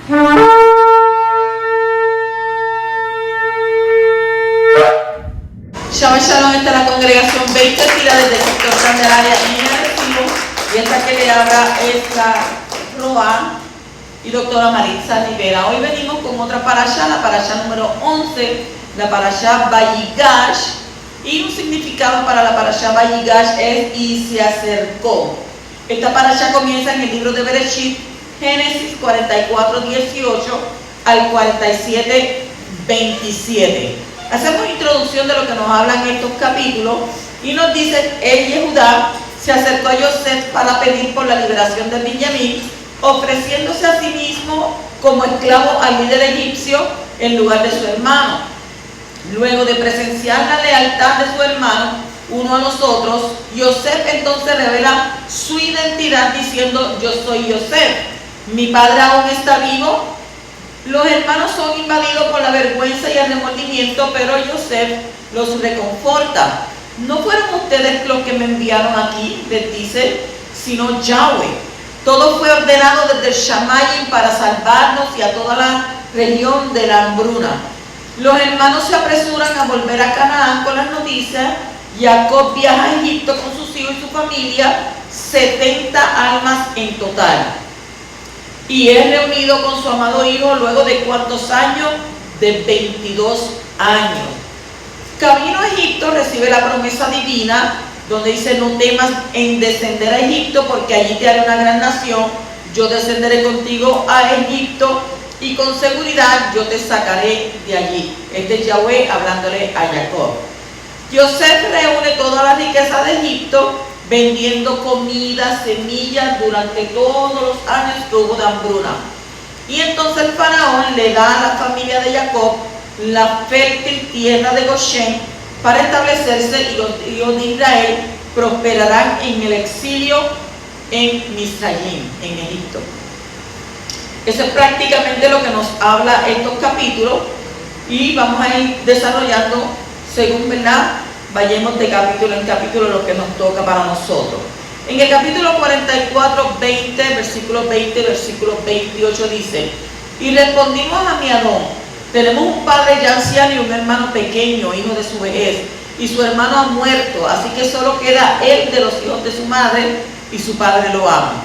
Shabbat Shalom, esta es la congregación 20 Tira desde el sector Candelaria en el Arecibo, y esta que le habla es la Roa y doctora Maritza Rivera. Hoy venimos con otra parashá, la parashá número 11, la parashá Vayigash, y un significado para la parashá Vayigash es y se acercó. Esta parashá comienza en el libro de Bereshit, Génesis 44:18 al 47:27. Hacemos introducción de lo que nos hablan estos capítulos y nos dice: el Yehudá se acercó a Yosef para pedir por la liberación de Benjamín, ofreciéndose a sí mismo como esclavo al líder egipcio en lugar de su hermano. Luego de presenciar la lealtad de su hermano uno a los otros, Yosef entonces revela su identidad diciendo: yo soy Yosef, mi padre aún está vivo. Los hermanos son invadidos por la vergüenza y el remordimiento, pero Yosef los reconforta. No fueron ustedes los que me enviaron aquí, les dice, sino Yahweh. Todo fue ordenado desde el Shamayim para salvarnos y a toda la región de la hambruna. Los hermanos se apresuran a volver a Canaán con las noticias. Jacob viaja a Egipto con sus hijos y su familia, 70 almas en total. Y es reunido con su amado hijo luego de ¿cuántos años? De 22 años. Camino a Egipto recibe la promesa divina, donde dice: no temas en descender a Egipto, porque allí te haré una gran nación. Yo descenderé contigo a Egipto y con seguridad yo te sacaré de allí. Este es Yahweh hablándole a Jacob. Yosef reúne toda la riqueza de Egipto, vendiendo comida, semillas durante todos los años que hubo de hambruna. Y entonces el faraón le da a la familia de Jacob la fértil tierra de Goshen para establecerse, y los hijos de Israel prosperarán en el exilio en Misraim, en Egipto. Eso es prácticamente lo que nos habla estos capítulos, y vamos a ir desarrollando según, ¿verdad?, vayamos de capítulo en capítulo lo que nos toca para nosotros. En el capítulo 44, 20, versículo 20, versículo 28 dice: y respondimos a mi Adón, tenemos un padre ya anciano y un hermano pequeño, hijo de su vejez, y su hermano ha muerto, así que solo queda él de los hijos de su madre, y su padre lo ama.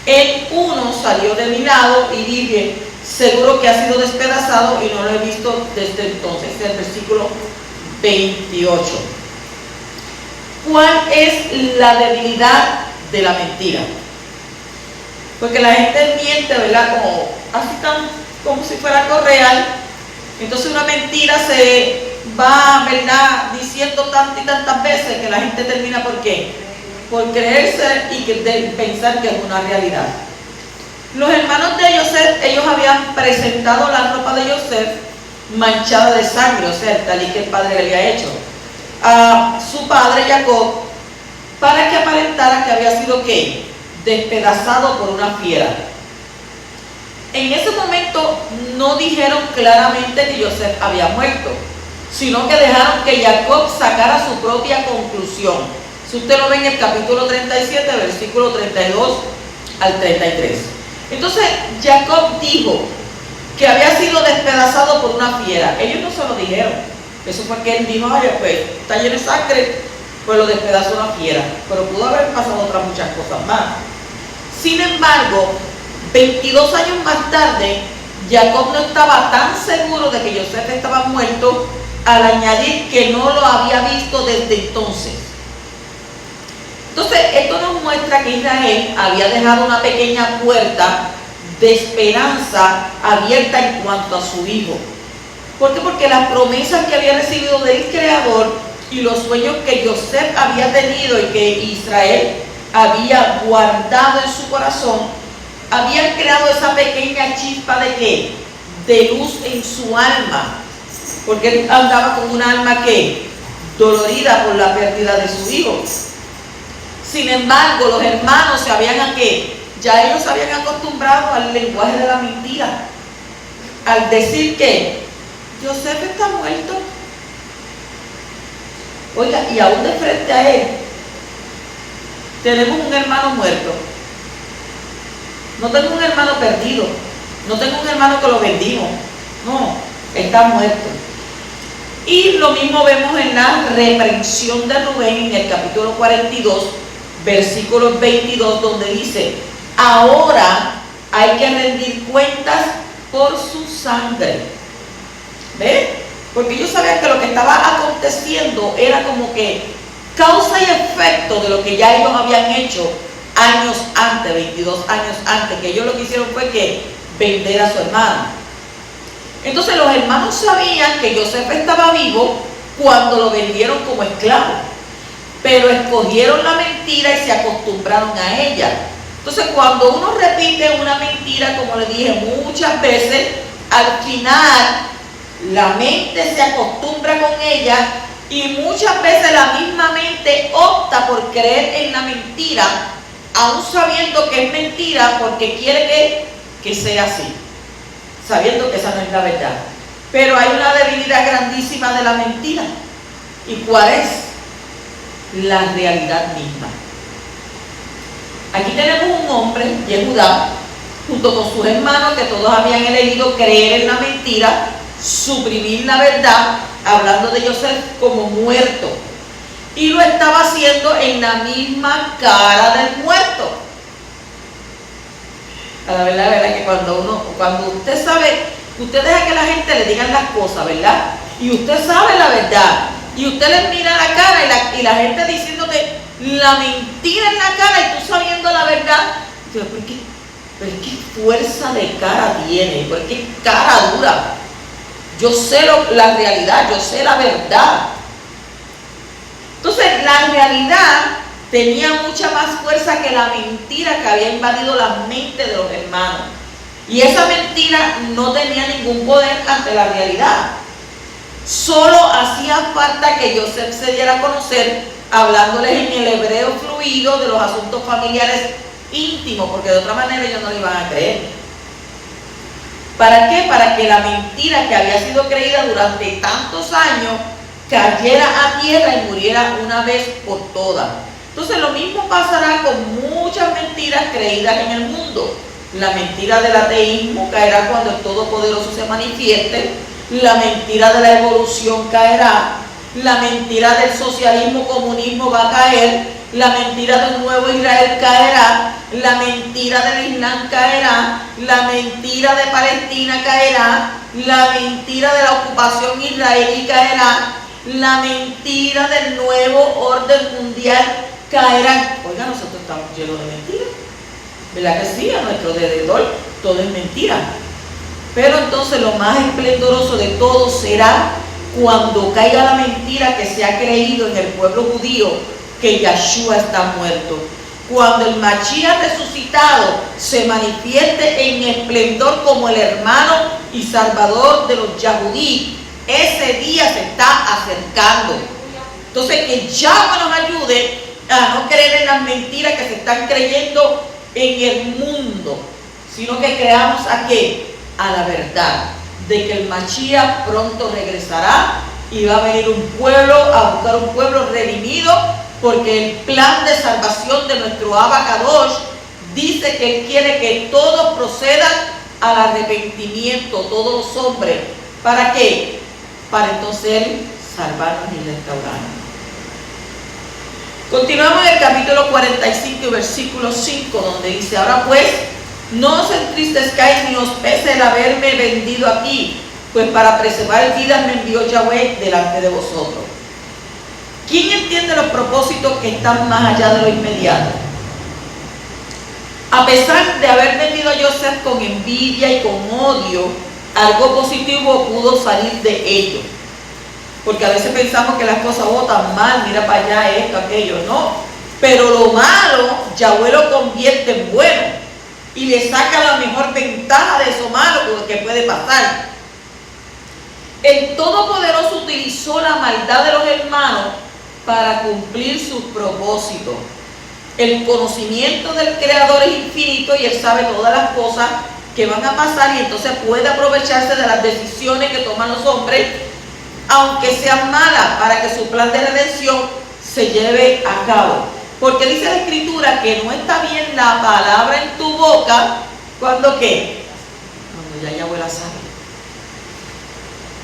El uno salió de mi lado y dije: seguro que ha sido despedazado, y no lo he visto desde entonces. Este es el versículo 28. ¿Cuál es la debilidad de la mentira? Porque la gente miente, ¿verdad? Como, así como si fuera algo real. Entonces una mentira se va, ¿verdad?, diciendo tantas y tantas veces que la gente termina, ¿por qué? Por creerse y pensar que es una realidad. Los hermanos de Yosef, ellos habían presentado la ropa de Yosef manchada de sangre, o sea, tal y que el padre le había hecho a su padre Jacob, para que aparentara que había sido ¿qué? Despedazado por una fiera. En ese momento no dijeron claramente que Yosef había muerto, sino que dejaron que Jacob sacara su propia conclusión. Si usted lo ve en el capítulo 37, versículo 32 al 33. Entonces Jacob dijo que había sido despedazado por una fiera. Ellos no se lo dijeron. Eso fue que él dijo: ay, pues está lleno de sangre, pues lo despedazó una fiera. Pero pudo haber pasado otras muchas cosas más. Sin embargo, 22 años más tarde, Jacob no estaba tan seguro de que Yosef estaba muerto, al añadir que no lo había visto desde entonces. Entonces, esto nos muestra que Israel había dejado una pequeña puerta de esperanza abierta en cuanto a su hijo. ¿Por qué? Porque las promesas que había recibido del Creador y los sueños que Yosef había tenido y que Israel había guardado en su corazón, habían creado esa pequeña chispa de ¿qué? De luz en su alma. Porque él andaba con un alma que dolorida por la pérdida de su hijo. Sin embargo, los hermanos se habían ¿a qué? Ya ellos se habían acostumbrado al lenguaje de la mentira, al decir que Yosef está muerto. Oiga, y aún de frente a él tenemos un hermano muerto. No tengo un hermano perdido, No tengo un hermano que lo vendimos. No, está muerto. Y lo mismo vemos en la reprensión de Rubén en el capítulo 42, versículo 22, donde dice: ahora hay que rendir cuentas por su sangre. ¿Ves? Porque ellos sabían que lo que estaba aconteciendo era como que causa y efecto de lo que ya ellos habían hecho años antes, 22 años antes, que ellos lo que hicieron fue que vender a su hermano. Entonces los hermanos sabían que José estaba vivo cuando lo vendieron como esclavo, pero escogieron la mentira y se acostumbraron a ella. Entonces cuando uno repite una mentira, como le dije muchas veces, al final la mente se acostumbra con ella y muchas veces la misma mente opta por creer en la mentira, aún sabiendo que es mentira, porque quiere que sea así, sabiendo que esa no es la verdad. Pero hay una debilidad grandísima de la mentira. ¿Y cuál es? La realidad misma. Aquí tenemos un hombre, Yehudá, junto con sus hermanos, que todos habían elegido creer en la mentira, suprimir la verdad, hablando de José como muerto. Y lo estaba haciendo en la misma cara del muerto. A la verdad que cuando usted sabe, usted deja que la gente le digan las cosas, ¿verdad? Y usted sabe la verdad, y usted les mira la cara y la gente diciéndote la mentira en la cara y tú sabiendo la verdad, pero qué fuerza de cara tiene, pero qué cara dura. Yo sé la realidad, yo sé la verdad. Entonces la realidad tenía mucha más fuerza que la mentira que había invadido la mente de los hermanos. Y esa mentira no tenía ningún poder ante la realidad. Solo hacía falta que José se diera a conocer, hablándoles en el hebreo fluido de los asuntos familiares íntimos, porque de otra manera ellos no le iban a creer. ¿Para qué? Para que la mentira que había sido creída durante tantos años cayera a tierra y muriera una vez por todas. Entonces lo mismo pasará con muchas mentiras creídas en el mundo. La mentira del ateísmo caerá cuando el Todopoderoso se manifieste. La mentira de la evolución caerá. La mentira del socialismo, comunismo va a caer. La mentira del nuevo Israel caerá. La mentira del Islam caerá. La mentira de Palestina caerá. La mentira de la ocupación israelí caerá. La mentira del nuevo orden mundial caerá. Oiga, nosotros estamos llenos de mentiras, ¿verdad que sí? A nuestro alrededor todo es mentira. Pero entonces lo más esplendoroso de todo será cuando caiga la mentira que se ha creído en el pueblo judío, que Yahshua está muerto. Cuando el Mashiach resucitado se manifieste en esplendor como el hermano y salvador de los Yahudí, ese día se está acercando. Entonces que Yahweh nos ayude a no creer en las mentiras que se están creyendo en el mundo, sino que creamos ¿a qué? A la verdad de que el Mashiach pronto regresará y va a venir un pueblo, a buscar un pueblo redimido, porque el plan de salvación de nuestro Abba Kadosh dice que Él quiere que todos procedan al arrepentimiento, todos los hombres. ¿Para qué? Para entonces Él salvarnos y restaurarnos. Continuamos en el capítulo 45 y versículo 5, donde dice: ahora pues, no os entristezcáis ni os pese el haberme vendido aquí, pues para preservar vidas me envió Yahweh delante de vosotros. ¿Quién entiende los propósitos que están más allá de lo inmediato? A pesar de haber vendido a Joseph con envidia y con odio, algo positivo pudo salir de ello. Porque a veces pensamos que las cosas botan mal, mira para allá esto, aquello, no. Pero lo malo, Yahweh lo convierte en bueno y le saca la mejor ventaja de eso malo que puede pasar. El Todopoderoso utilizó la maldad de los hermanos para cumplir sus propósitos. El conocimiento del Creador es infinito y Él sabe todas las cosas que van a pasar, y entonces puede aprovecharse de las decisiones que toman los hombres, aunque sean malas, para que su plan de redención se lleve a cabo. Porque dice la Escritura que no está bien la palabra en tu boca, ¿cuándo qué? cuando ya Yahweh la sabe.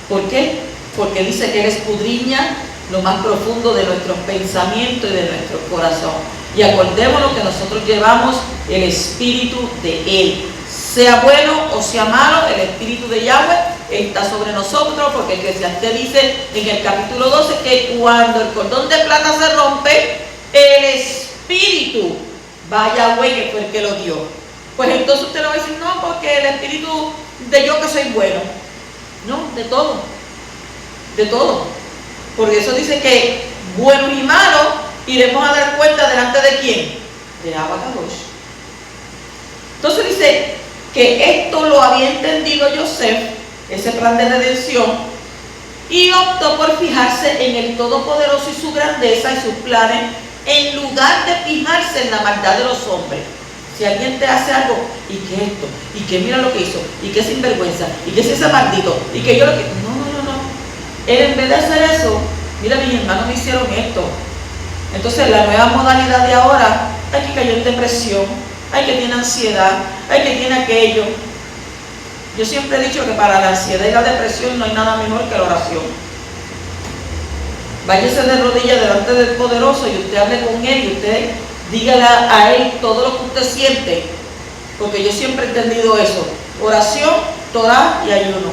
¿Por qué? Porque dice que Él escudriña lo más profundo de nuestros pensamientos y de nuestro corazón. Y acordémonos que nosotros llevamos el espíritu de Él. Sea bueno o sea malo, el espíritu de Yahweh está sobre nosotros, porque Eclesiastés dice en el capítulo 12 que cuando el cordón de plata se rompe, el espíritu va a Yahweh, que fue el que lo dio. Pues entonces usted no va a decir, no, porque el espíritu de yo que soy bueno. No, de todo. De todo. Porque eso dice que buenos y malos iremos a dar cuenta delante de quién. De Abacadosh. Entonces dice que esto lo había entendido Yosef, ese plan de redención, y optó por fijarse en el Todopoderoso y su grandeza y sus planes, en lugar de fijarse en la maldad de los hombres. Si alguien te hace algo, y que esto, y que mira lo que hizo, y que sinvergüenza, y que es ese maldito, y que yo lo que... No. Él, en vez de hacer eso, mira, mis hermanos me hicieron esto. Entonces la nueva modalidad de ahora, hay que cayó en depresión, hay que tiene ansiedad, hay que tiene aquello. Yo siempre he dicho que para la ansiedad y la depresión no hay nada mejor que la oración. Váyase de rodillas delante del Poderoso y usted hable con Él y usted dígale a Él todo lo que usted siente, porque yo siempre he entendido eso: oración, Torah y ayuno.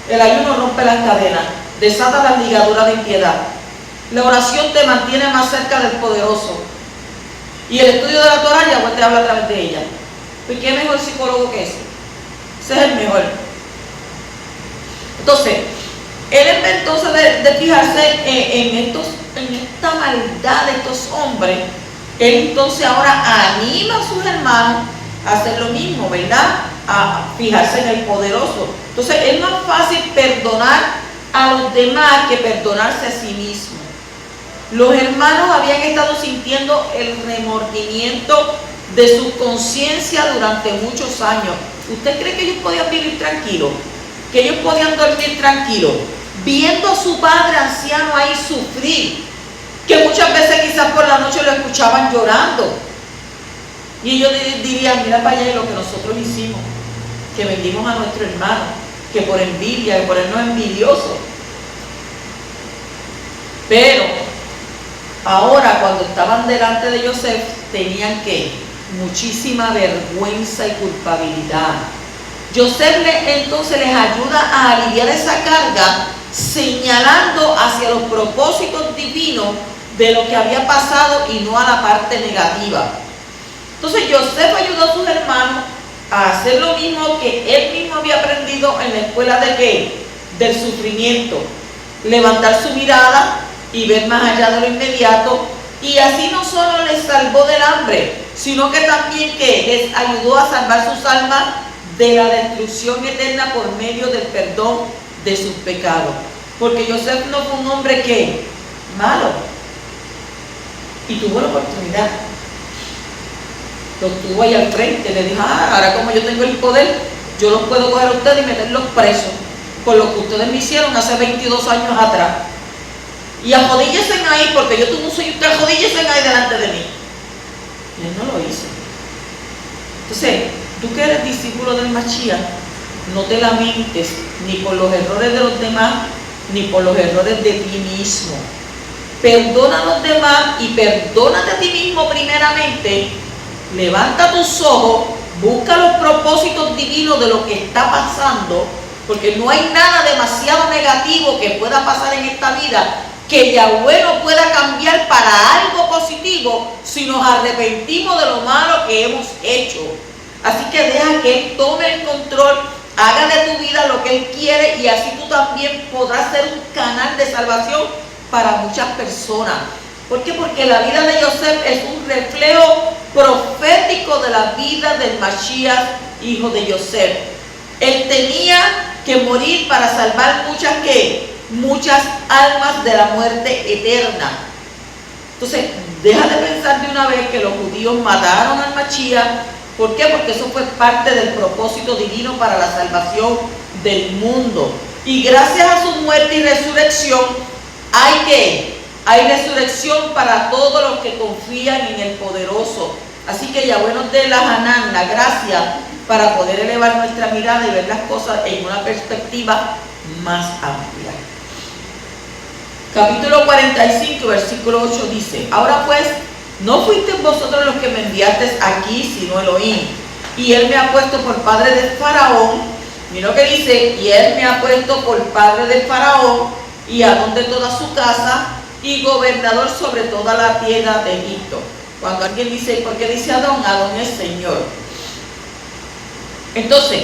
El ayuno rompe las cadenas, desata las ligaduras de impiedad. La oración te mantiene más cerca del Poderoso, y el estudio de la Torah, Yahweh te habla a través de ella. ¿Y qué mejor psicólogo que ese? Ese es el mejor. Entonces, él entonces de fijarse en esta maldad de estos hombres, él entonces ahora anima a sus hermanos a hacer lo mismo, ¿verdad? A fijarse en el Poderoso. Entonces es más fácil perdonar a los demás que perdonarse a sí mismo. Los hermanos habían estado sintiendo el remordimiento de su conciencia durante muchos años. ¿Usted cree que ellos podían vivir tranquilos? ¿Que ellos podían dormir tranquilos? Viendo a su padre anciano ahí sufrir, que muchas veces quizás por la noche lo escuchaban llorando. Y ellos dirían, mira para allá lo que nosotros hicimos, que vendimos a nuestro hermano, que por envidia, que por él no es envidioso. Pero ahora, cuando estaban delante de Yosef, tenían que muchísima vergüenza y culpabilidad. Yosef entonces les ayuda a aliviar esa carga, señalando hacia los propósitos divinos de lo que había pasado y no a la parte negativa. Entonces Yosef ayudó a sus hermanos a hacer lo mismo que él mismo había aprendido en la escuela de ¿qué? Del sufrimiento. Levantar su mirada y ver más allá de lo inmediato, y así no solo les salvó del hambre, sino que también que les ayudó a salvar sus almas de la destrucción eterna por medio del perdón de sus pecados. Porque Yosef no fue un hombre que malo, y tuvo la oportunidad. Lo tuvo ahí al frente, le dijo, ahora como yo tengo el poder, yo los puedo coger a ustedes y meterlos presos por lo que ustedes me hicieron hace 22 años atrás. Y arrodíllense ahí, porque yo tuve un sueño, ustedes arrodíllense ahí delante de mí. Y él no lo hizo. Entonces, tú que eres discípulo del Mashiach, no te lamentes ni por los errores de los demás, ni por los errores de ti mismo. Perdona a los demás y perdónate a ti mismo primeramente. Levanta tus ojos, busca los propósitos divinos de lo que está pasando, porque no hay nada demasiado negativo que pueda pasar en esta vida que Yahweh no pueda cambiar para algo positivo si nos arrepentimos de lo malo que hemos hecho. Así que deja que Él tome el control, haga de tu vida lo que Él quiere, y así tú también podrás ser un canal de salvación para muchas personas. ¿Por qué? Porque la vida de Yosef es un reflejo profético de la vida del Mashiach, hijo de Yosef. Él tenía que morir para salvar muchas almas de la muerte eterna. Entonces, deja de pensar de una vez que los judíos mataron al Mashiach. ¿Por qué? Porque eso fue parte del propósito divino para la salvación del mundo. Y gracias a su muerte y resurrección, hay resurrección para todos los que confían en el Poderoso. Así que Yahweh nos dé la Hanán, la gracia, para poder elevar nuestra mirada y ver las cosas en una perspectiva más amplia. Capítulo 45, versículo 8 dice: ahora pues, no fuisteis vosotros los que me enviasteis aquí, sino Elohim, y él me ha puesto por padre de Faraón. Mira lo que dice: y él me ha puesto por padre de Faraón, y Adón de toda su casa, y gobernador sobre toda la tierra de Egipto. Cuando alguien dice, ¿por qué dice Adón? Adón es Señor. Entonces,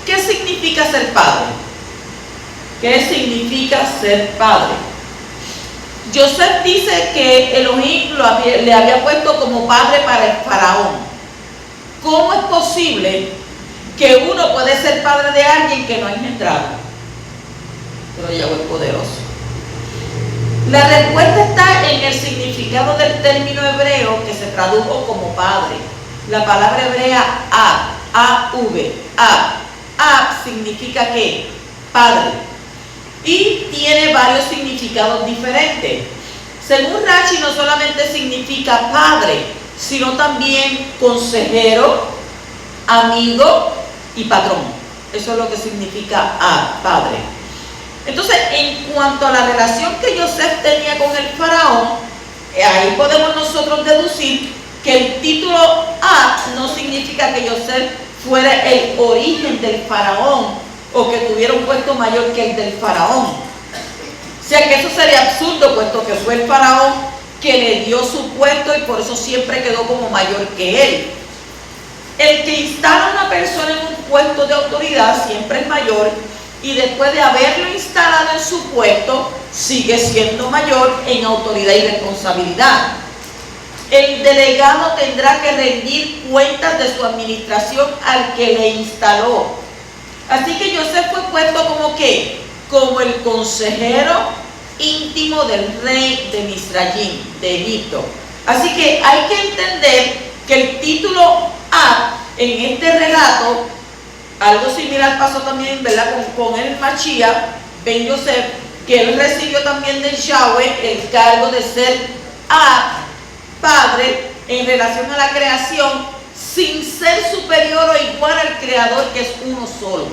¿qué significa ser padre? ¿Qué significa ser padre? Joseph dice que Elohim le había puesto como padre para el faraón. ¿Cómo es posible que uno puede ser padre de alguien que no ha engendrado? Pero Yahweh es poderoso. La respuesta está en el significado del término hebreo que se tradujo como padre. La palabra hebrea A-V, Ab significa ¿qué? Padre. Y tiene varios significados diferentes. Según Rashi, no solamente significa padre, sino también consejero, amigo y patrón. Eso es lo que significa padre. Entonces, en cuanto a la relación que Joseph tenía con el faraón, ahí podemos nosotros deducir que el título no significa que Joseph fuera el origen del faraón o que tuviera un puesto mayor que el del faraón. O sea que eso sería absurdo, puesto que fue el faraón que le dio su puesto y por eso siempre quedó como mayor que él. El que instala a una persona en un puesto de autoridad siempre es mayor, y después de haberlo instalado en su puesto, sigue siendo mayor en autoridad y responsabilidad. El delegado tendrá que rendir cuentas de su administración al que le instaló. Así que Joseph fue puesto como ¿qué? Como el consejero íntimo del rey de Misrayim, de Egipto. Así que hay que entender que el título en este relato, algo similar pasó también, ¿verdad?, con el Mashiach, Ben Yosef, que él recibió también del Yahweh el cargo de ser padre en relación a la creación, sin ser superior o igual al creador, que es uno solo.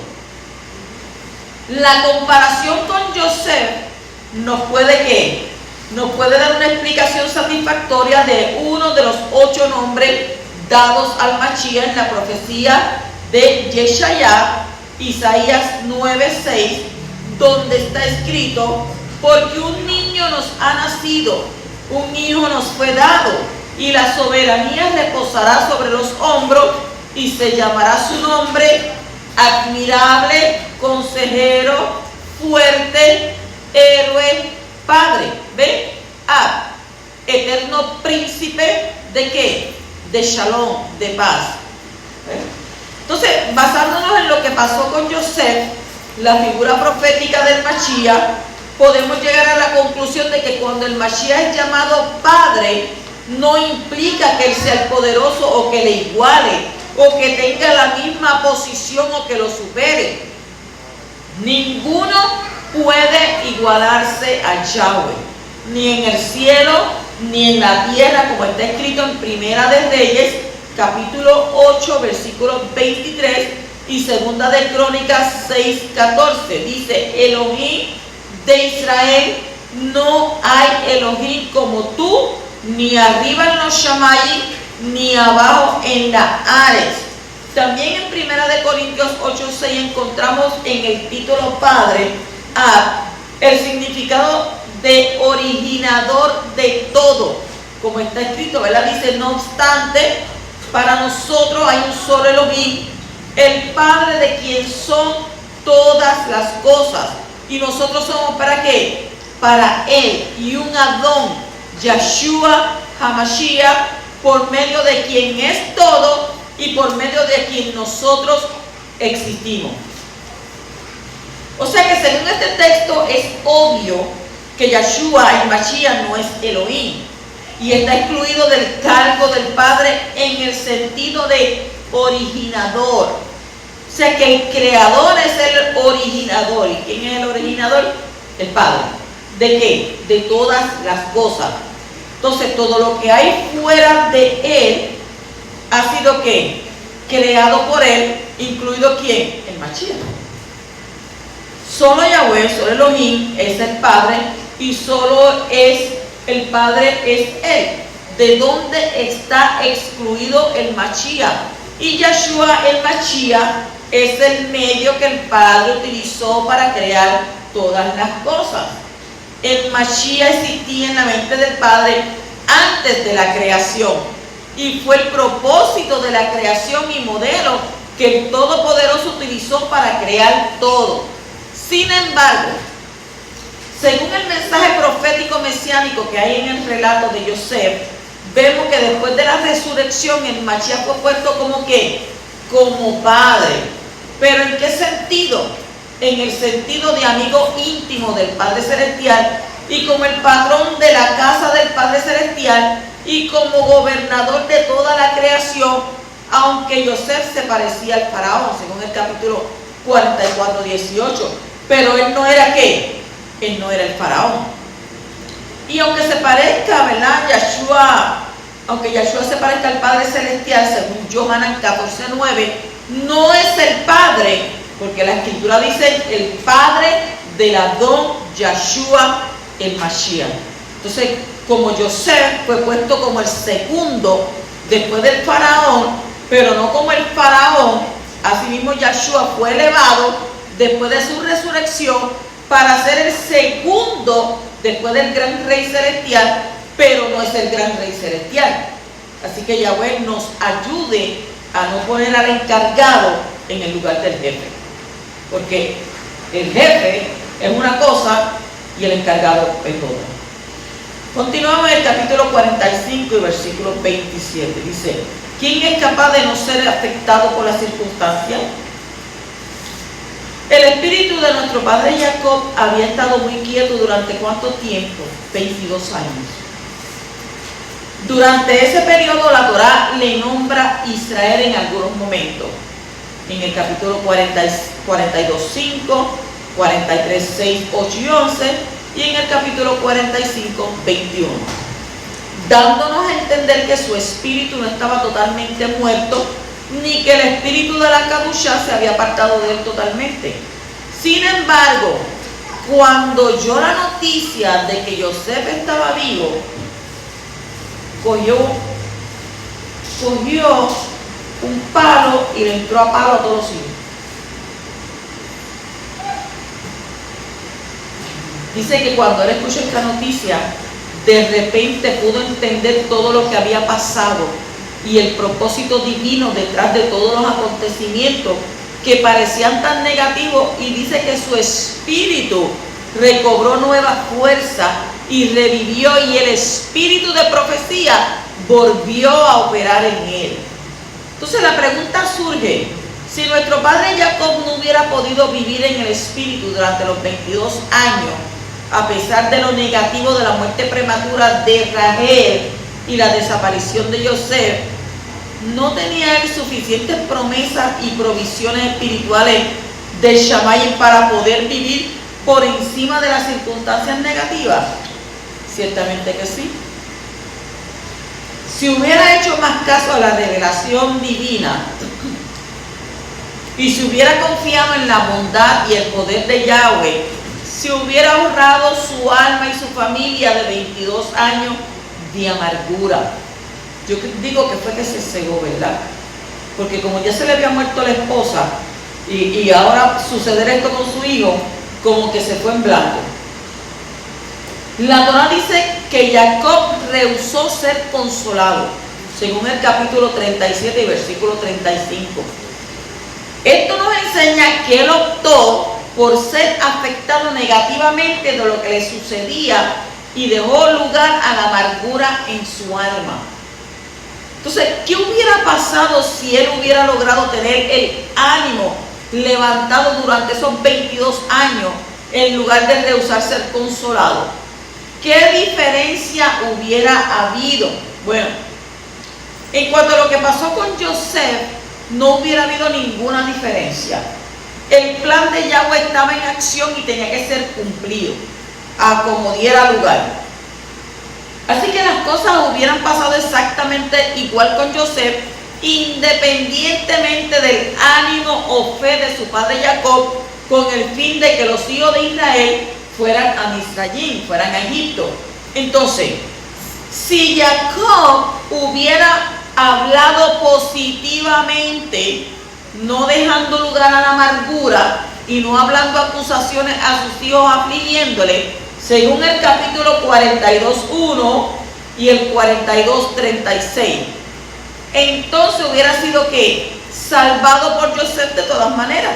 La comparación con Joseph nos puede dar una explicación satisfactoria de uno de los 8 nombres dados al Mashiach en la profecía de Yeshaya, Isaías 9:6, donde está escrito: porque un niño nos ha nacido, un hijo nos fue dado, y la soberanía reposará sobre los hombros, y se llamará su nombre admirable, consejero, fuerte, héroe, padre. ¿Ven? Eterno príncipe, ¿de qué? De shalom, de paz. Entonces, basándonos en lo que pasó con Joseph, la figura profética del Mashiach, podemos llegar a la conclusión de que cuando el Mashiach es llamado padre, no implica que él sea el poderoso o que le iguale o que tenga la misma posición o que lo supere. Ninguno puede igualarse a Yahweh, ni en el cielo ni en la tierra, como está escrito en Primera de Reyes, capítulo 8, versículos 23, y Segunda de Crónicas 6:14. Dice: Elohim de Israel, no hay Elohim como tú, ni arriba en los Shamayim, ni abajo en la Ares. También en Primera de Corintios 8:6 encontramos en el título Padre el significado de originador de todo, como está escrito, ¿verdad? Dice: no obstante, para nosotros hay un solo Elohim, el Padre de quien son todas las cosas, y nosotros somos ¿para qué? Para Él, y un Adón, Yeshua HaMashiach, por medio de quien es todo y por medio de quien nosotros existimos. O sea que según este texto es obvio que Yeshua, el Mashiach, no es Elohim, y está excluido del cargo del Padre en el sentido de originador. O sea que el creador es el originador. ¿Y quién es el originador? El Padre. ¿De qué? De todas las cosas. Entonces todo lo que hay fuera de él ha sido ¿qué? creado por él, incluido ¿quién? El Mashiach. Solo Yahweh, solo Elohim es el Padre y solo es el Padre es Él. ¿De dónde está excluido el Mashiach? Y Yeshua, el Mashiach, es el medio que el Padre utilizó para crear todas las cosas. El Mashiach existía en la mente del Padre antes de la creación y fue el propósito de la creación y modelo que el Todopoderoso utilizó para crear todo. Sin embargo, según el mensaje profético mesiánico que hay en el relato de Yosef, vemos que después de la resurrección el Mashiach fue puesto como ¿qué? Como Padre. ¿Pero en qué sentido? En el sentido de amigo íntimo del Padre Celestial y como el patrón de la casa del Padre Celestial y como gobernador de toda la creación, aunque Yosef se parecía al faraón, según el capítulo 44, 18. Pero él no era ¿qué? Él no era el faraón. Y aunque se parezca, ¿verdad? Aunque Yeshua se parezca al Padre Celestial, según Yohanan 14:9, no es el Padre, porque la Escritura dice el Padre del Adón Yeshua el Mashiach. Entonces, como Yosef fue puesto como el segundo después del faraón, pero no como el faraón, asimismo Yeshua fue elevado después de su resurrección para ser el segundo después del gran rey celestial, pero no es el gran rey celestial. Así que Yahweh nos ayude a no poner al encargado en el lugar del jefe, porque el jefe es una cosa y el encargado es otra. Continuamos en el capítulo 45 y versículo 27. Dice: ¿quién es capaz de no ser afectado por las circunstancias? El espíritu de nuestro padre Jacob había estado muy quieto durante ¿cuánto tiempo? 22 años. Durante ese periodo la Torá le nombra Israel en algunos momentos. En el capítulo 42:5, 43:6, 8 y 11 y en el capítulo 45:21. Dándonos a entender que su espíritu no estaba totalmente muerto, ni que el espíritu de la Kadushá se había apartado de él totalmente. Sin embargo, cuando oyó la noticia de que Yosef estaba vivo, cogió un palo y le entró a palo a todos los hijos. Dice que cuando él escuchó esta noticia, de repente pudo entender todo lo que había pasado y el propósito divino detrás de todos los acontecimientos que parecían tan negativos, y dice que su espíritu recobró nueva fuerza y revivió, y el espíritu de profecía volvió a operar en él. Entonces la pregunta surge: si nuestro padre Jacob no hubiera podido vivir en el espíritu durante los 22 años, a pesar de lo negativo de la muerte prematura de Rahel y la desaparición de Yosef, ¿no tenía él suficientes promesas y provisiones espirituales de Shamayim para poder vivir por encima de las circunstancias negativas? Ciertamente que sí. Si hubiera hecho más caso a la revelación divina y si hubiera confiado en la bondad y el poder de Yahweh, si hubiera ahorrado su alma y su familia de 22 años de amargura. Yo digo que fue que se cegó, ¿verdad? Porque como ya se le había muerto la esposa y ahora suceder esto con su hijo, como que se fue en blanco. La Torá dice que Jacob rehusó ser consolado, según el capítulo 37 y versículo 35. Esto nos enseña que él optó por ser afectado negativamente de lo que le sucedía y dejó lugar a la amargura en su alma. Entonces, ¿qué hubiera pasado si él hubiera logrado tener el ánimo levantado durante esos 22 años en lugar de rehusar ser consolado? ¿Qué diferencia hubiera habido? Bueno, en cuanto a lo que pasó con Yosef, no hubiera habido ninguna diferencia. El plan de Yahweh estaba en acción y tenía que ser cumplido, a como diera lugar. Así que las cosas hubieran pasado exactamente igual con Yosef independientemente del ánimo o fe de su padre Jacob, con el fin de que los hijos de Israel fueran a Misrayim, fueran a Egipto. Entonces, si Jacob hubiera hablado positivamente, no dejando lugar a la amargura y no hablando acusaciones a sus hijos afligiéndole, según el capítulo 42:1 y el 42:36, entonces hubiera sido que salvado por Joseph de todas maneras.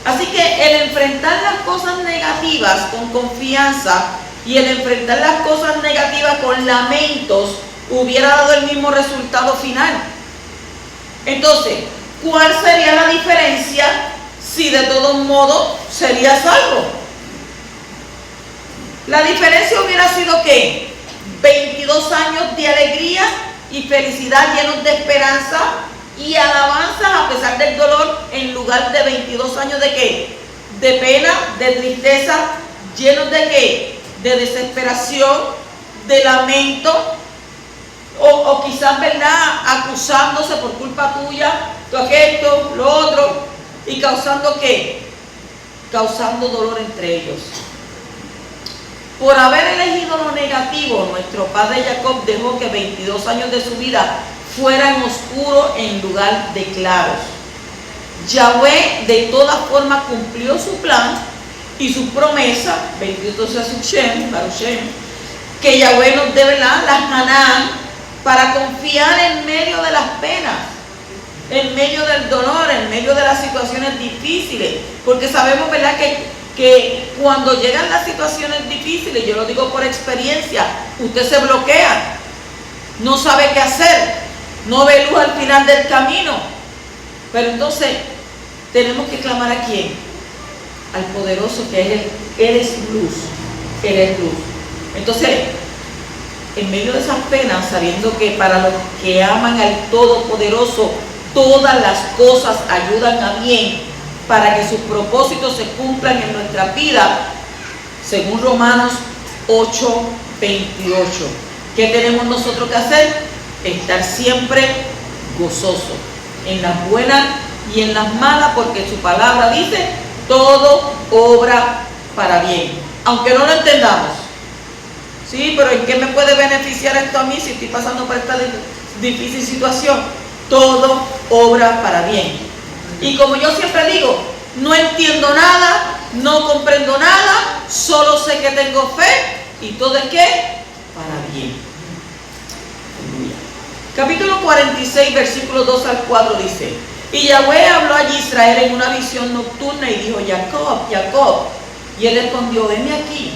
Así que el enfrentar las cosas negativas con confianza y el enfrentar las cosas negativas con lamentos hubiera dado el mismo resultado final. Entonces, ¿cuál sería la diferencia si de todos modos sería salvo? La diferencia hubiera sido que 22 años de alegría y felicidad llenos de esperanza y alabanza a pesar del dolor, en lugar de 22 años de ¿qué? De pena, de tristeza, llenos de ¿qué? De desesperación, de lamento, o quizás, ¿verdad?, acusándose por culpa tuya, tú esto, lo otro, y causando ¿qué? Causando dolor entre ellos. Por haber elegido lo negativo, nuestro padre Jacob dejó que 22 años de su vida fueran oscuros en lugar de claros. Yahweh de todas formas cumplió su plan y su promesa, bendito sea su Shem, Baruch Shem, que Yahweh nos dé, ¿verdad?, la Hanan, para confiar en medio de las penas, en medio del dolor, en medio de las situaciones difíciles, porque sabemos, ¿verdad?, que cuando llegan las situaciones difíciles, yo lo digo por experiencia, usted se bloquea, no sabe qué hacer, no ve luz al final del camino. Pero entonces tenemos que clamar ¿a quién? Al poderoso, que es Él es luz, Él es luz. Entonces, en medio de esas penas, sabiendo que para los que aman al Todopoderoso, todas las cosas ayudan a bien, para que sus propósitos se cumplan en nuestra vida, según Romanos 8:28. ¿Qué tenemos nosotros que hacer? Estar siempre gozoso, en las buenas y en las malas, porque su palabra dice, todo obra para bien, aunque no lo entendamos. Sí, pero ¿en qué me puede beneficiar esto a mí si estoy pasando por esta difícil situación? Todo obra para bien. Y como yo siempre digo, no entiendo nada, no comprendo nada, solo sé que tengo fe y todo es ¿qué? Para bien. Capítulo 46, versículos 2 al 4 dice: Y Yahweh habló a Israel en una visión nocturna y dijo, Jacob, Jacob. Y él respondió, venme aquí.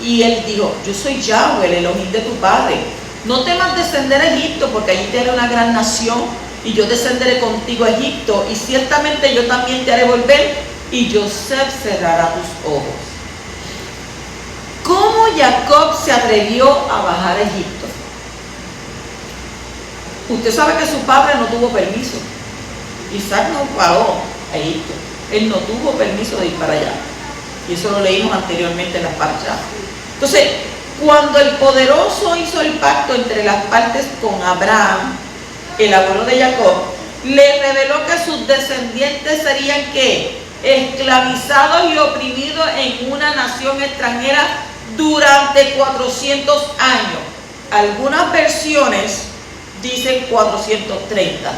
Y él dijo, yo soy Yahweh, el Elohim de tu padre. No temas descender a Egipto, porque allí te haré una gran nación, y yo descenderé contigo a Egipto, y ciertamente yo también te haré volver, y Joseph cerrará tus ojos. ¿Cómo Jacob se atrevió a bajar a Egipto? Usted sabe que su padre no tuvo permiso. Isaac no paró a Egipto. Él no tuvo permiso de ir para allá. Y eso lo leímos anteriormente en las parchas. Entonces, cuando el poderoso hizo el pacto entre las partes con Abraham, el abuelo de Jacob, le reveló que sus descendientes serían ¿qué? Esclavizados y oprimidos en una nación extranjera durante 400 años. Algunas versiones dicen 430.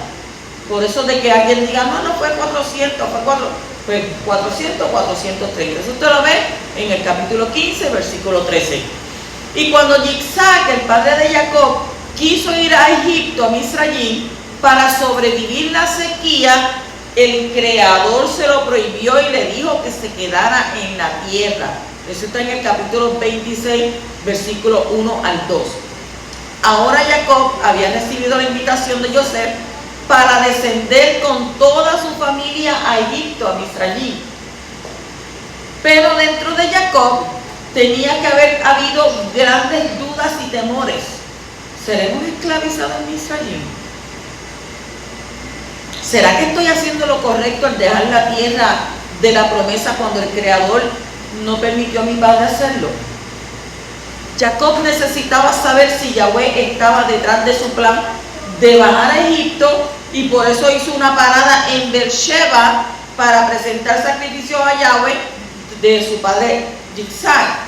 Por eso de que alguien diga, no fue 400, fue 400, 430. Eso usted lo ve en el capítulo 15, versículo 13. Y cuando Isaac, el padre de Jacob, quiso ir a Egipto, a Misrayim, para sobrevivir la sequía, el Creador se lo prohibió y le dijo que se quedara en la tierra. Eso está en el capítulo 26, versículo 1 al 2. Ahora Jacob había recibido la invitación de Joseph para descender con toda su familia a Egipto, a Misrayim. Pero dentro de Jacob tenía que haber habido grandes dudas y temores. ¿Seremos esclavizados en Misrayim? ¿Será que estoy haciendo lo correcto al dejar la tierra de la promesa cuando el Creador no permitió a mi padre hacerlo? Jacob necesitaba saber si Yahweh estaba detrás de su plan de bajar a Egipto, y por eso hizo una parada en Beersheba para presentar sacrificios a Yahweh de su padre Yitzhak,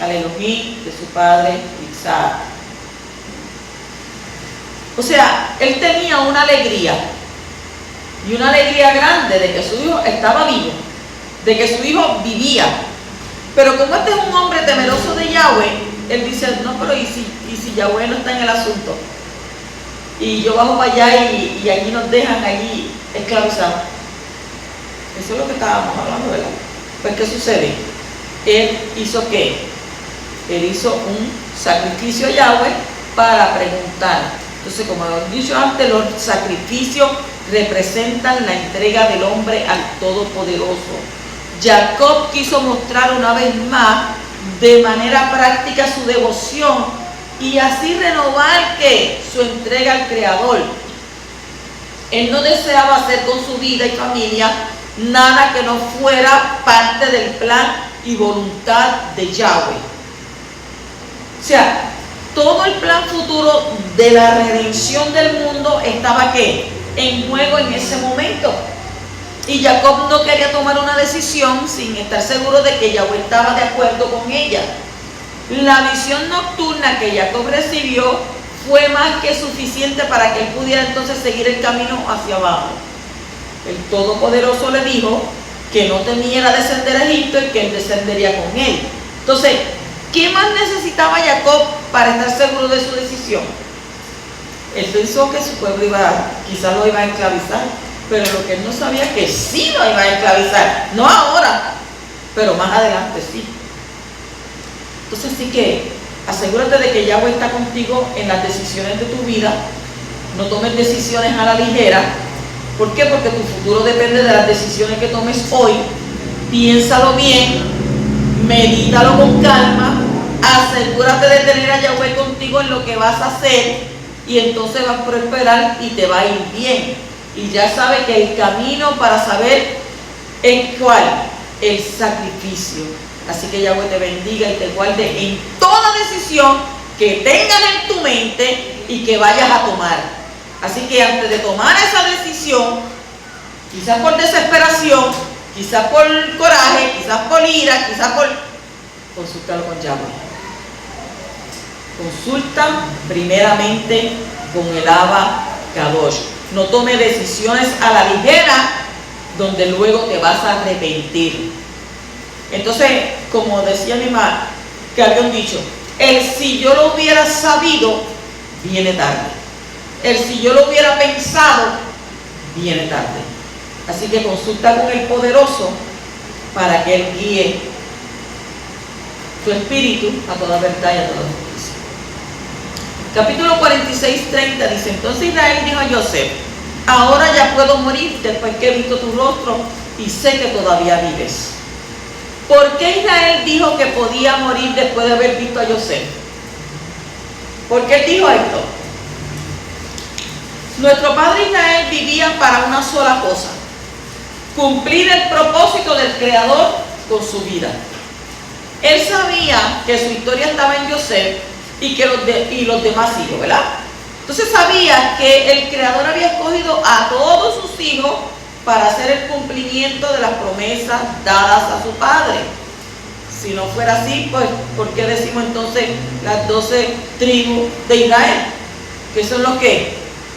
al Elohim de su padre Yitzhak. O sea, él tenía una alegría, y una alegría grande de que su hijo estaba vivo, de que su hijo vivía. Pero como este es un hombre temeroso de Yahweh, él dice, no, pero ¿y si Yahweh no está en el asunto? Y yo bajo para allá y allí nos dejan allí esclavizados. Eso es lo que estábamos hablando, ¿verdad? Pues, ¿qué sucede? Él hizo ¿qué? Él hizo un sacrificio a Yahweh para preguntar. Entonces, como hemos dicho antes, los sacrificios representan la entrega del hombre al Todopoderoso. Jacob quiso mostrar una vez más de manera práctica su devoción y así renovar ¿qué? Su entrega al Creador. Él no deseaba hacer con su vida y familia nada que no fuera parte del plan y voluntad de Yahweh. O sea, todo el plan futuro de la redención del mundo estaba ¿qué? En juego en ese momento. Y Jacob no quería tomar una decisión sin estar seguro de que Yahweh estaba de acuerdo con ella. La visión nocturna que Jacob recibió fue más que suficiente para que él pudiera entonces seguir el camino hacia abajo. El Todopoderoso le dijo que no temiera descender a Egipto y que él descendería con él. Entonces, ¿qué más necesitaba Jacob para estar seguro de su decisión? Él pensó que su pueblo quizás lo iba a esclavizar, pero lo que él no sabía es que sí lo iba a esclavizar, no ahora, pero más adelante sí. Entonces sí que asegúrate de que Yahweh está contigo en las decisiones de tu vida. No tomes decisiones a la ligera. ¿Por qué? Porque tu futuro depende de las decisiones que tomes hoy. Piénsalo bien, medítalo con calma, asegúrate de tener a Yahweh contigo en lo que vas a hacer, y entonces vas a prosperar y te va a ir bien. Y ya sabes que el camino para saber es cuál, el sacrificio. Así que Yahweh te bendiga y te guarde en toda decisión que tengas en tu mente y que vayas a tomar. Así que antes de tomar esa decisión, quizás por desesperación, quizás por coraje, quizás por ira, quizás por... consúltalo con Yahweh. Consulta primeramente con el Abba Kadosh. No tome decisiones a la ligera donde luego te vas a arrepentir. Entonces, como decía mi mamá, que había un dicho, el si yo lo hubiera sabido, viene tarde. El si yo lo hubiera pensado, viene tarde. Así que consulta con el Poderoso para que Él guíe tu espíritu a toda verdad y a toda justicia. Capítulo 46:30 dice, entonces Israel dijo a José, ahora ya puedo morir después que he visto tu rostro y sé que todavía vives. ¿Por qué Israel dijo que podía morir después de haber visto a José? ¿Por qué él dijo esto? Nuestro padre Israel vivía para una sola cosa: cumplir el propósito del Creador con su vida. Él sabía que su historia estaba en José y los demás hijos, ¿verdad? Entonces sabía que el Creador había escogido a todos sus hijos para hacer el cumplimiento de las promesas dadas a su padre. Si no fuera así, pues, ¿por qué decimos entonces las 12 tribus de Israel? ¿Qué son los qué?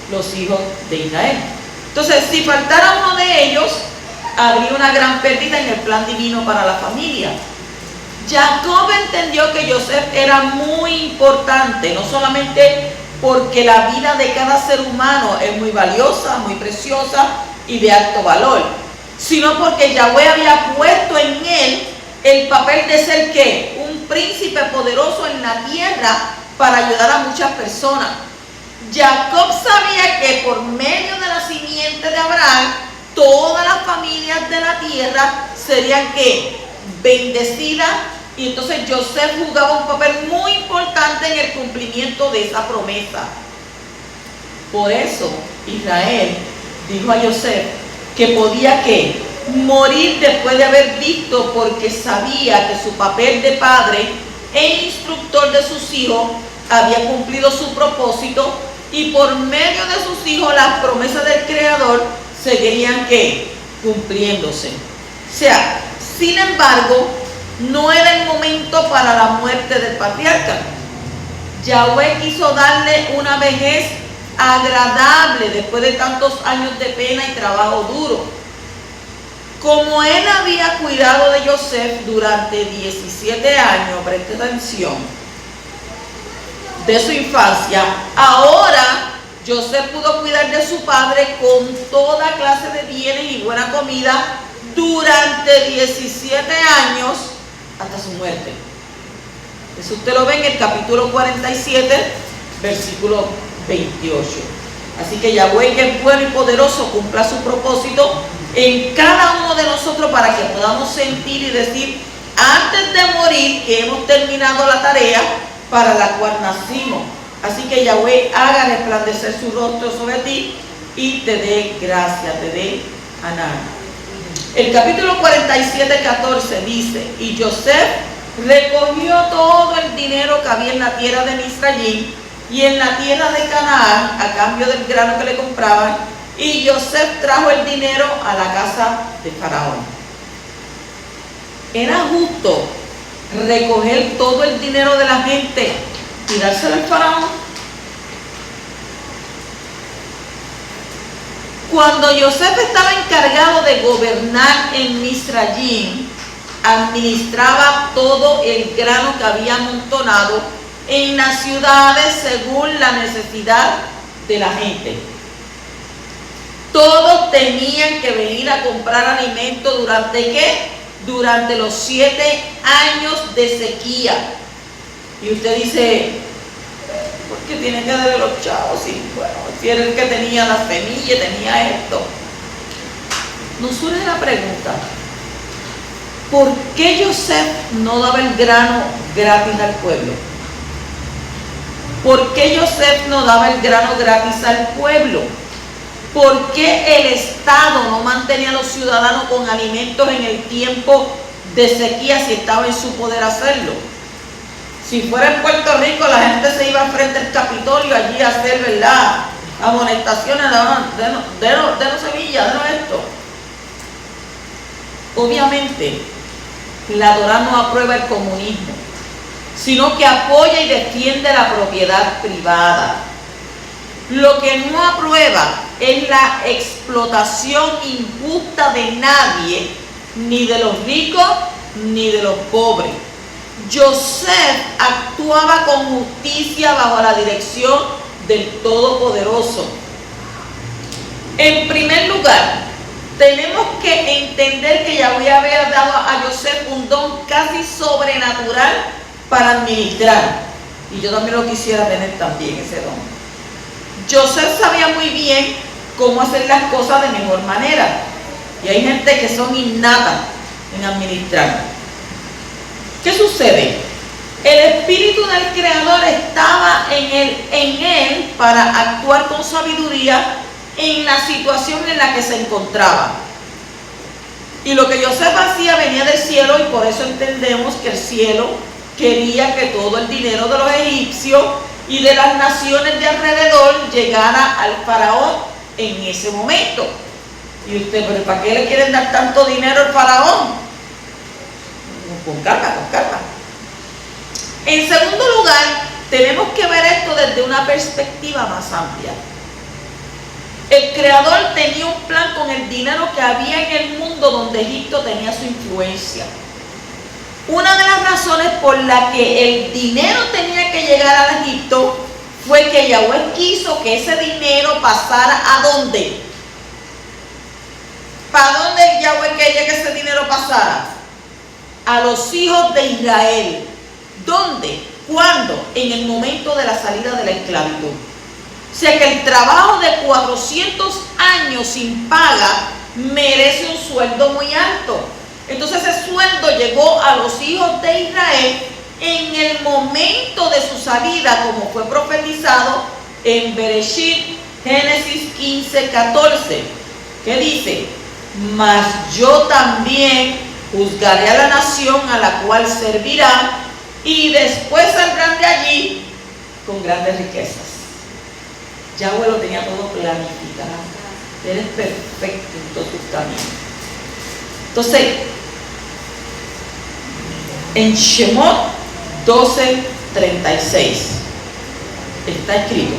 Los hijos de Israel. Entonces, si faltara uno de ellos, habría una gran pérdida en el plan divino para la familia. Jacob entendió que José era muy importante, no solamente porque la vida de cada ser humano es muy valiosa, muy preciosa y de alto valor, sino porque Yahweh había puesto en él el papel de ser ¿qué? Un príncipe poderoso en la tierra para ayudar a muchas personas. Jacob sabía que por medio de la simiente de Abraham, todas las familias de la tierra serían ¿qué? Bendecidas, y entonces José jugaba un papel muy importante en el cumplimiento de esa promesa. Por eso Israel dijo a José que podía ¿qué? Morir después de haber visto, porque sabía que su papel de padre e instructor de sus hijos había cumplido su propósito y por medio de sus hijos las promesas del Creador seguirían ¿qué? Cumpliéndose. O sea, sin embargo, no era el momento para la muerte del patriarca. Yahweh quiso darle una vejez agradable después de tantos años de pena y trabajo duro. Como él había cuidado de Joseph durante 17 años, preste atención, de su infancia, ahora Joseph pudo cuidar de su padre con toda clase de bienes y buena comida durante 17 años hasta su muerte. Eso usted lo ve en el capítulo 47, versículo 28. Así que Yahweh, que es bueno y poderoso, cumpla su propósito en cada uno de nosotros para que podamos sentir y decir antes de morir que hemos terminado la tarea para la cual nacimos. Así que Yahweh haga resplandecer su rostro sobre ti y te dé gracia, te dé Hanan. El capítulo 47, 14 dice: y Joseph recogió todo el dinero que había en la tierra de Misrayim y en la tierra de Canaán a cambio del grano que le compraban, y Joseph trajo el dinero a la casa de Faraón. Era justo recoger todo el dinero de la gente y dárselo al Faraón. Cuando Joseph estaba encargado de gobernar en Misrayim, administraba todo el grano que había amontonado en las ciudades según la necesidad de la gente. Todos tenían que venir a comprar alimento durante ¿qué? Durante los 7 años de sequía. Y usted dice, ¿por qué tiene que darle los chavos? Sí, bueno, si era el que tenía la semilla, tenía esto. Nos surge la pregunta, ¿por qué Joseph no daba el grano gratis al pueblo? ¿Por qué Joseph no daba el grano gratis al pueblo? ¿Por qué el Estado no mantenía a los ciudadanos con alimentos en el tiempo de sequía si estaba en su poder hacerlo? Si fuera en Puerto Rico, la gente se iba frente al Capitolio allí a hacer, ¿verdad?, amonestaciones, denos semilla, denos esto. Obviamente, la Torá no aprueba el comunismo, sino que apoya y defiende la propiedad privada. Lo que no aprueba es la explotación injusta de nadie, ni de los ricos ni de los pobres. Joseph actuaba con justicia bajo la dirección del Todopoderoso. En primer lugar, tenemos que entender que Yahweh había dado a Joseph un don casi sobrenatural para administrar. Y yo también lo quisiera tener también, ese don. Joseph sabía muy bien cómo hacer las cosas de mejor manera. Y hay gente que son innatas en administrar. ¿Qué sucede? El espíritu del Creador estaba en él para actuar con sabiduría en la situación en la que se encontraba. Y lo que Joseph hacía venía del cielo, y por eso entendemos que el cielo quería que todo el dinero de los egipcios y de las naciones de alrededor llegara al faraón en ese momento. Y usted, ¿pero para qué le quieren dar tanto dinero al faraón? Con calma, con calma. En segundo lugar, tenemos que ver esto desde una perspectiva más amplia. El Creador tenía un plan con el dinero que había en el mundo donde Egipto tenía su influencia. Una de las razones por la que el dinero tenía que llegar a Egipto fue que Yahweh quiso que ese dinero pasara ¿a dónde? ¿Para dónde Yahweh quería que ese dinero pasara? A los hijos de Israel. ¿Dónde? ¿Cuándo? En el momento de la salida de la esclavitud. O sea que el trabajo de 400 años sin paga merece un sueldo muy alto. Entonces ese sueldo llegó a los hijos de Israel en el momento de su salida, como fue profetizado en Bereshit, Génesis 15, 14, que dice: mas yo también juzgaré a la nación a la cual servirá, y después saldrán de allí con grandes riquezas. Yahweh lo tenía todo planificado. Eres perfecto en todos tus caminos. Entonces, en Shemot 12:36 está escrito: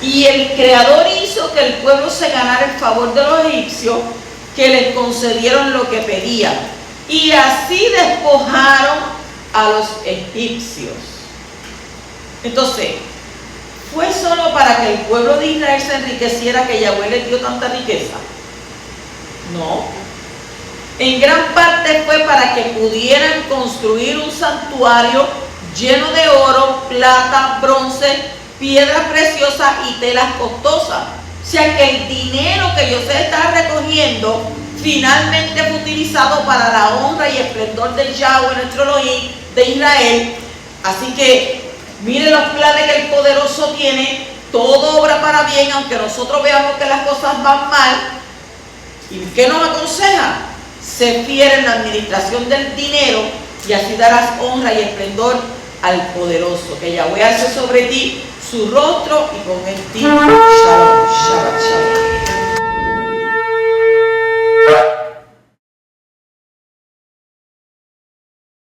y el Creador hizo que el pueblo se ganara el favor de los egipcios, que les concedieron lo que pedían, y así despojaron a los egipcios. Entonces, ¿fue solo para que el pueblo de Israel se enriqueciera que Yahweh les dio tanta riqueza? No. En gran parte fue para que pudieran construir un santuario lleno de oro, plata, bronce, piedras preciosas y telas costosas. O sea que el dinero que José estaba recogiendo finalmente fue utilizado para la honra y esplendor de Yahweh, nuestro Elohim, de Israel. Así que mire los planes que el poderoso tiene, todo obra para bien, aunque nosotros veamos que las cosas van mal. ¿Y qué nos aconseja? Sé fiel en la administración del dinero y así darás honra y esplendor al poderoso. Que Yahweh alce sobre ti su rostro y con en ti